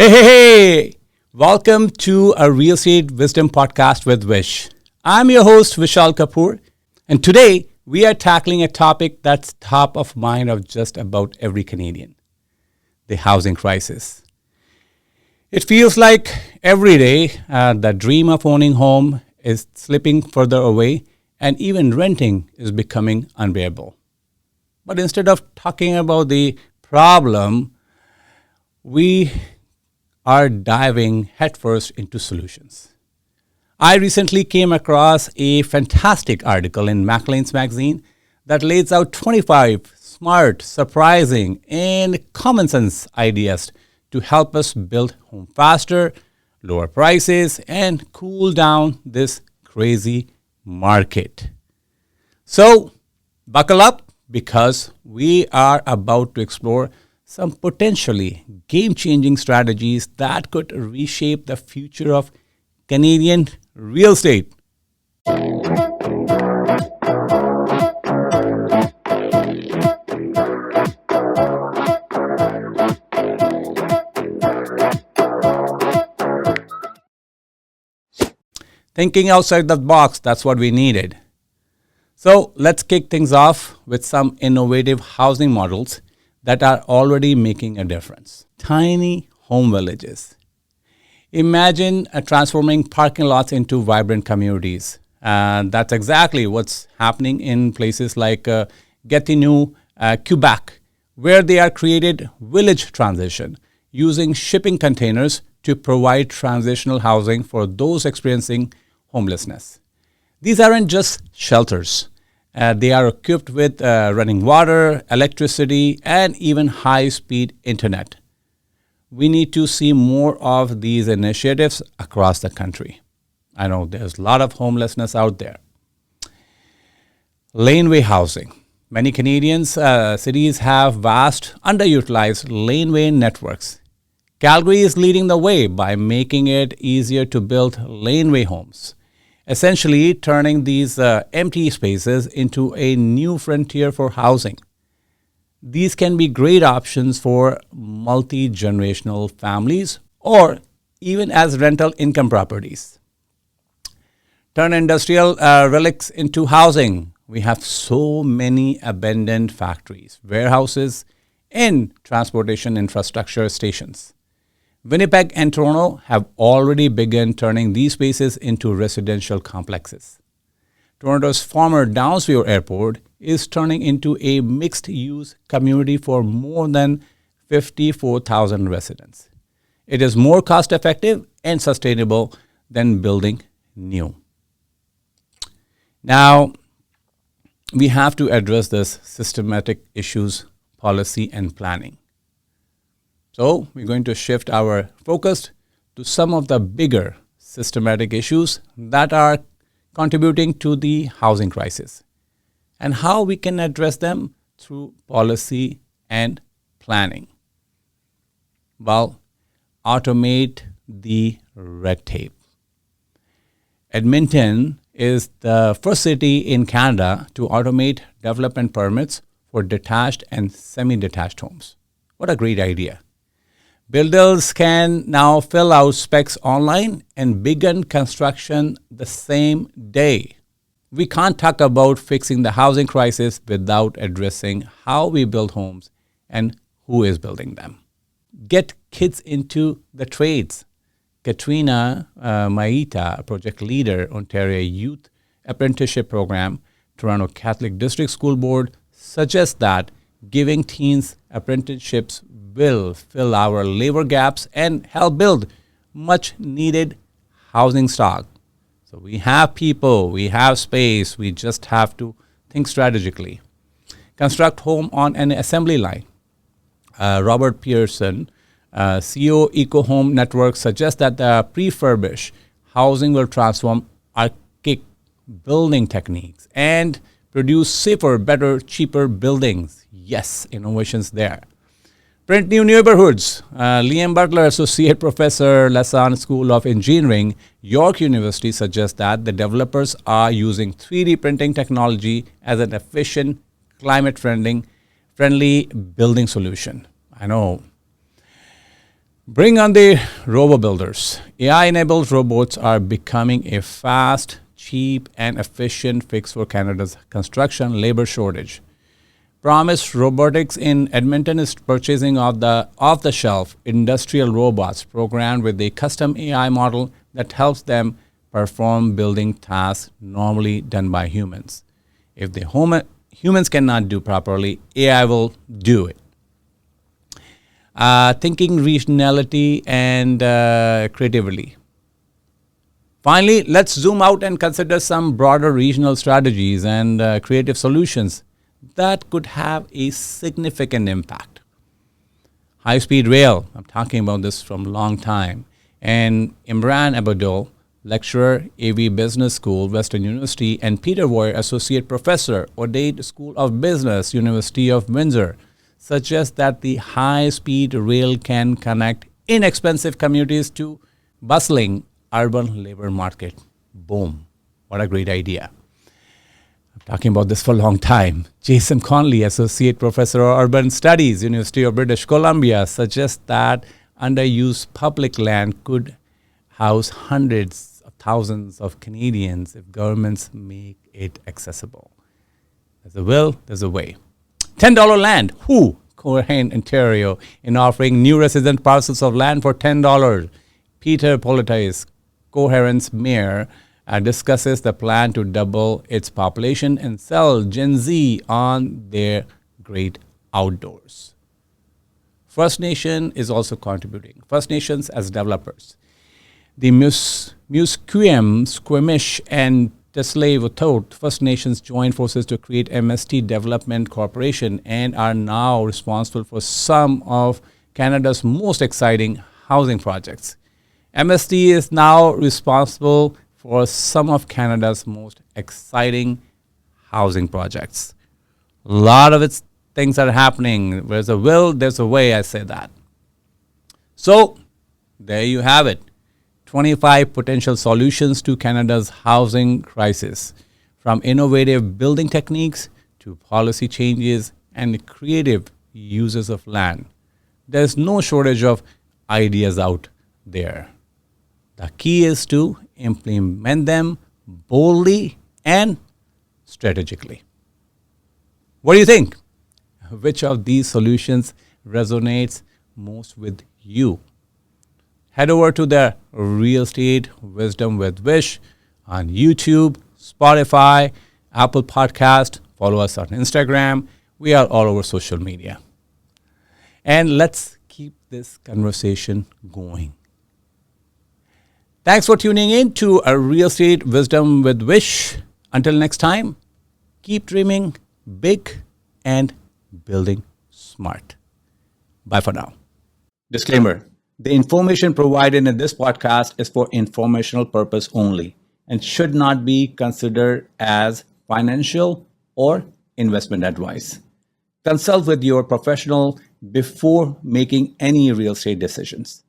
Hey, hey, hey! Welcome to a Real Estate Wisdom podcast with Vish. I'm your host, Vishal Kapoor, and today we are tackling a topic that's top of mind of just about every Canadian, the housing crisis. It feels like every day the dream of owning home is slipping further away and even renting is becoming unbearable. But instead of talking about the problem, we are diving headfirst into solutions. I recently came across a fantastic article in Macleans Magazine that lays out 25 smart, surprising, and common sense ideas to help us build home faster, lower prices, and cool down this crazy market. So, buckle up because we are about to explore some potentially game-changing strategies that could reshape the future of Canadian real estate. Thinking outside the box, that's what we needed. So let's kick things off with some innovative housing models that are already making a difference. Tiny home villages. Imagine transforming parking lots into vibrant communities. And that's exactly what's happening in places like Gatineau, Quebec, where they are created village transition using shipping containers to provide transitional housing for those experiencing homelessness. These aren't just shelters. They are equipped with running water, electricity, and even high-speed internet. We need to see more of these initiatives across the country. I know there's a lot of homelessness out there. Laneway housing. Many Canadian cities have vast, underutilized laneway networks. Calgary is leading the way by making it easier to build laneway homes, essentially turning these empty spaces into a new frontier for housing. These can be great options for multi-generational families or even as rental income properties. Turn industrial relics into housing. We have so many abandoned factories, warehouses, and transportation infrastructure stations. Winnipeg and Toronto have already begun turning these spaces into residential complexes. Toronto's former Downsview Airport is turning into a mixed-use community for more than 54,000 residents. It is more cost-effective and sustainable than building new. Now, we have to address this systematic issues, policy, and planning. So we're going to shift our focus to some of the bigger systematic issues that are contributing to the housing crisis and how we can address them through policy and planning. Well, automate the red tape. Edmonton is the first city in Canada to automate development permits for detached and semi-detached homes. What a great idea. Builders can now fill out specs online and begin construction the same day. We can't talk about fixing the housing crisis without addressing how we build homes and who is building them. Get kids into the trades. Katrina Maita, project leader, Ontario Youth Apprenticeship Program, Toronto Catholic District School Board, suggests that giving teens apprenticeships will fill our labor gaps and help build much needed housing stock. So we have people, we have space, we just have to think strategically. Construct home on an assembly line. Robert Pearson, CEO Eco Home Network, suggests that the prefurbish housing will transform archaic building techniques and produce safer, better, cheaper buildings. Yes, innovations there. Print new neighborhoods. Liam Butler, Associate Professor, Lassane School of Engineering, York University, suggests that the developers are using 3D printing technology as an efficient, climate-friendly building solution. I know Bring on the robo builders. AI enabled robots are becoming a fast, cheap, and efficient fix for Canada's construction labor shortage. Promise Robotics in Edmonton is purchasing off the shelf industrial robots programmed with a custom AI model that helps them perform building tasks normally done by humans. If humans cannot do properly, AI will do it. Thinking regionality and creatively. Finally, let's zoom out and consider some broader regional strategies and creative solutions that could have a significant impact. High-speed rail, I'm talking about this from a long time, and Imran Abadol, lecturer, AV Business School, Western University, and Peter Roy, associate professor, Odate School of Business, University of Windsor, suggest that the high-speed rail can connect inexpensive communities to bustling urban labor market. Boom. What a great idea. Talking about this for a long time. Jason Conley, Associate Professor of Urban Studies, University of British Columbia, suggests that underused public land could house hundreds of thousands of Canadians if governments make it accessible. There's a will, there's a way. $10 land. Who? Cohen, Ontario, in offering new resident parcels of land for $10. Peter Politis, Coherent's mayor, discusses the plan to double its population and sell Gen Z on their great outdoors. First Nation is also contributing. First Nations as developers. The Musqueam, Squamish, and Tsleil-Waututh First Nations joined forces to create MST Development Corporation and are now responsible for some of Canada's most exciting housing projects. MST is now responsible for some of Canada's most exciting housing projects. A lot of its things are happening. There's a will, there's a way, I say that. So, there you have it. 25 potential solutions to Canada's housing crisis, from innovative building techniques to policy changes and creative uses of land. There's no shortage of ideas out there. The key is to implement them boldly and strategically. What do you think? Which of these solutions resonates most with you? Head over to the Real Estate Wisdom with Vish on YouTube, Spotify, Apple Podcast. Follow us on Instagram. We are all over social media. And let's keep this conversation going. Thanks for tuning in to A Real Estate Wisdom with Vish. Until next time, keep dreaming big and building smart. Bye for now. Disclaimer. The information provided in this podcast is for informational purpose only and should not be considered as financial or investment advice. Consult with your professional before making any real estate decisions.